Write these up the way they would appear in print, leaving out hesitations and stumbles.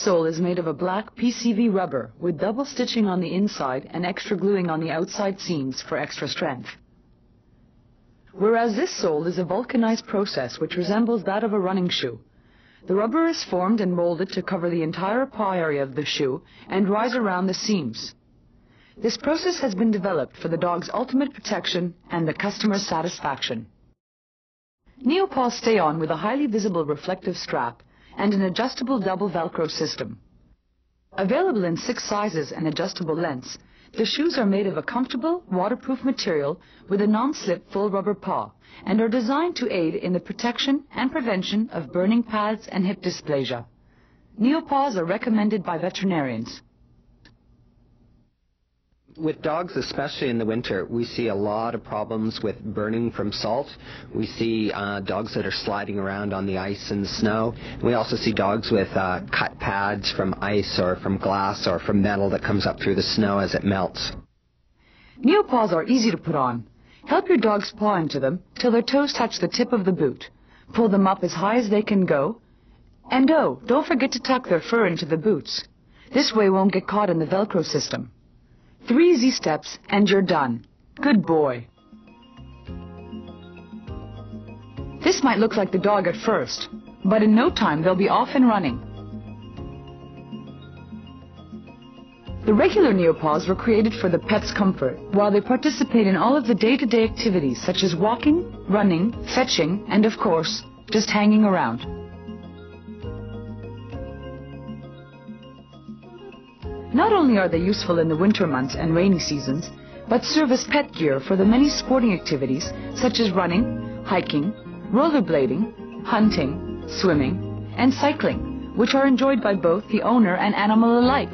sole is made of a black PCV rubber with double stitching on the inside and extra gluing on the outside seams for extra strength. Whereas this sole is a vulcanized process which resembles that of a running shoe. The rubber is formed and molded to cover the entire paw area of the shoe and rise around the seams. This process has been developed for the dog's ultimate protection and the customer's satisfaction. Neopaws stay on with a highly visible reflective strap and an adjustable double Velcro system. Available in 6 sizes and adjustable lengths, the shoes are made of a comfortable, waterproof material with a non-slip full rubber paw and are designed to aid in the protection and prevention of burning pads and hip dysplasia. Neopaws are recommended by veterinarians. With dogs, especially in the winter, we see a lot of problems with burning from salt. We see dogs that are sliding around on the ice and the snow. We also see dogs with cut pads from ice or from glass or from metal that comes up through the snow as it melts. Neopaws are easy to put on. Help your dog's paw into them till their toes touch the tip of the boot. Pull them up as high as they can go. And don't forget to tuck their fur into the boots. This way won't get caught in the Velcro system. 3 easy steps and you're done. Good boy. This might look like the dog at first, but in no time they'll be off and running. The regular Neopaws were created for the pet's comfort, while they participate in all of the day-to-day activities such as walking, running, fetching, and of course, just hanging around. Not only are they useful in the winter months and rainy seasons, but serve as pet gear for the many sporting activities such as running, hiking, rollerblading, hunting, swimming, and cycling, which are enjoyed by both the owner and animal alike.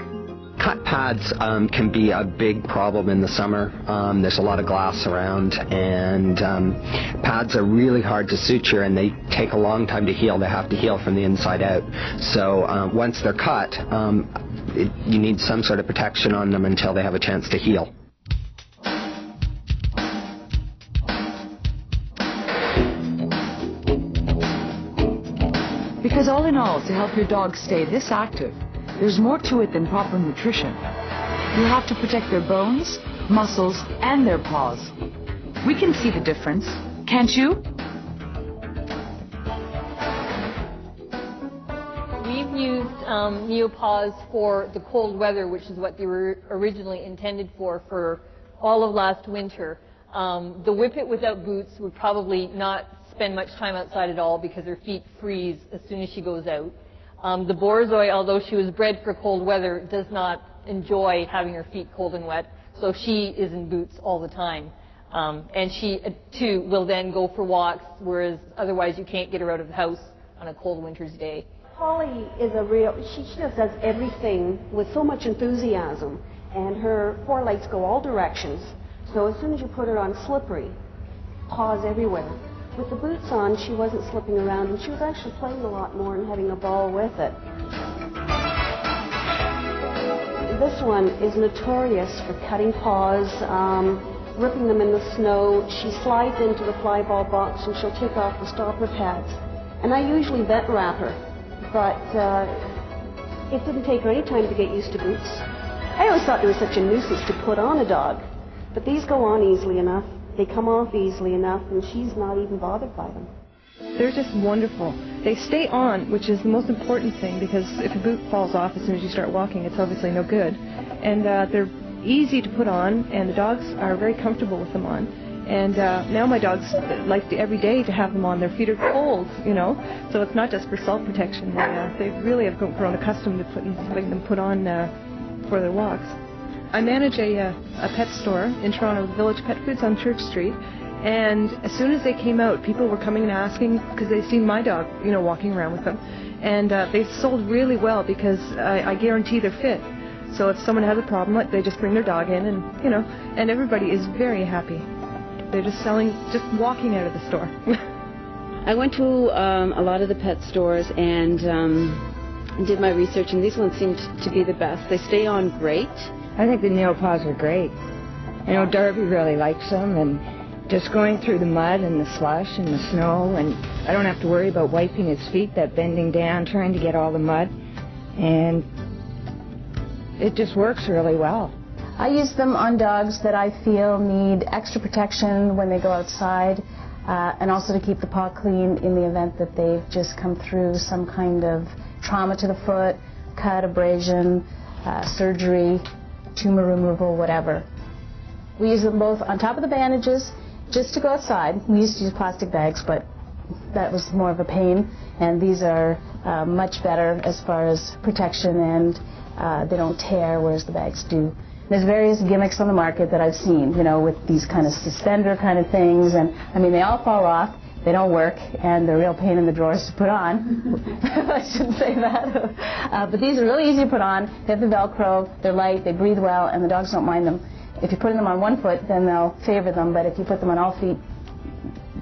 Cut pads can be a big problem in the summer. There's a lot of glass around, and pads are really hard to suture, and they take a long time to heal. They have to heal from the inside out. So once they're cut, you need some sort of protection on them until they have a chance to heal. Because all in all, to help your dog stay this active, there's more to it than proper nutrition. You have to protect their bones, muscles, and their paws. We can see the difference, can't you? We've used Neopaws for the cold weather, which is what they were originally intended for all of last winter. The Whippet without boots would probably not spend much time outside at all because her feet freeze as soon as she goes out. The Borzoi, although she was bred for cold weather, does not enjoy having her feet cold and wet, so she is in boots all the time. And she, too, will then go for walks, whereas otherwise you can't get her out of the house on a cold winter's day. Polly is she just does everything with so much enthusiasm, and her forelegs go all directions, so as soon as you put her on slippery, paws everywhere. With the boots on, she wasn't slipping around, and she was actually playing a lot more and having a ball with it. This one is notorious for cutting paws, ripping them in the snow. She slides into the fly ball box, and she'll take off the stopper pads. And I usually vet wrap her, but it didn't take her any time to get used to boots. I always thought they were such a nuisance to put on a dog, but these go on easily enough. They come off easily enough, and she's not even bothered by them. They're just wonderful. They stay on, which is the most important thing, because if a boot falls off as soon as you start walking, it's obviously no good. And they're easy to put on, and the dogs are very comfortable with them on. And now my dogs like every day to have them on. Their feet are cold, you know, so it's not just for salt protection. They really have grown accustomed to having them put on for their walks. I manage a pet store in Toronto, Village Pet Foods on Church Street, and as soon as they came out, people were coming and asking because they've seen my dog, you know, walking around with them, and they sold really well because I guarantee they're fit. So if someone has a problem, they just bring their dog in, and you know, and everybody is very happy. They're just walking out of the store. I went to a lot of the pet stores and did my research, and these ones seemed to be the best. They stay on great. I think the Neopaws are great. You know, Darby really likes them, and just going through the mud and the slush and the snow, and I don't have to worry about wiping his feet, that bending down, trying to get all the mud. and it just works really well. I use them on dogs that I feel need extra protection when they go outside, and also to keep the paw clean in the event that they've just come through some kind of trauma to the foot, cut, abrasion, surgery, tumor removal, whatever. We use them both on top of the bandages just to go outside. We used to use plastic bags, but that was more of a pain, and these are much better as far as protection, and they don't tear, whereas the bags do. There's various gimmicks on the market that I've seen, you know, with these kind of suspender kind of things, and I mean, they all fall off, they don't work, and they're a real pain in the drawers to put on. I shouldn't say that. But these are really easy to put on. They have the Velcro, they're light, they breathe well, and the dogs don't mind them. If you're putting them on one foot, then they'll favor them, but if you put them on all feet,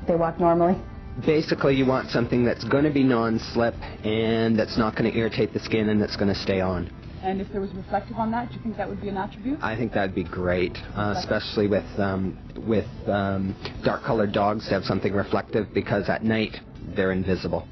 they walk normally. Basically, you want something that's going to be non-slip and that's not going to irritate the skin and that's going to stay on. And if there was reflective on that, do you think that would be an attribute? I think that'd be great, especially with dark-colored dogs to have something reflective, because at night they're invisible.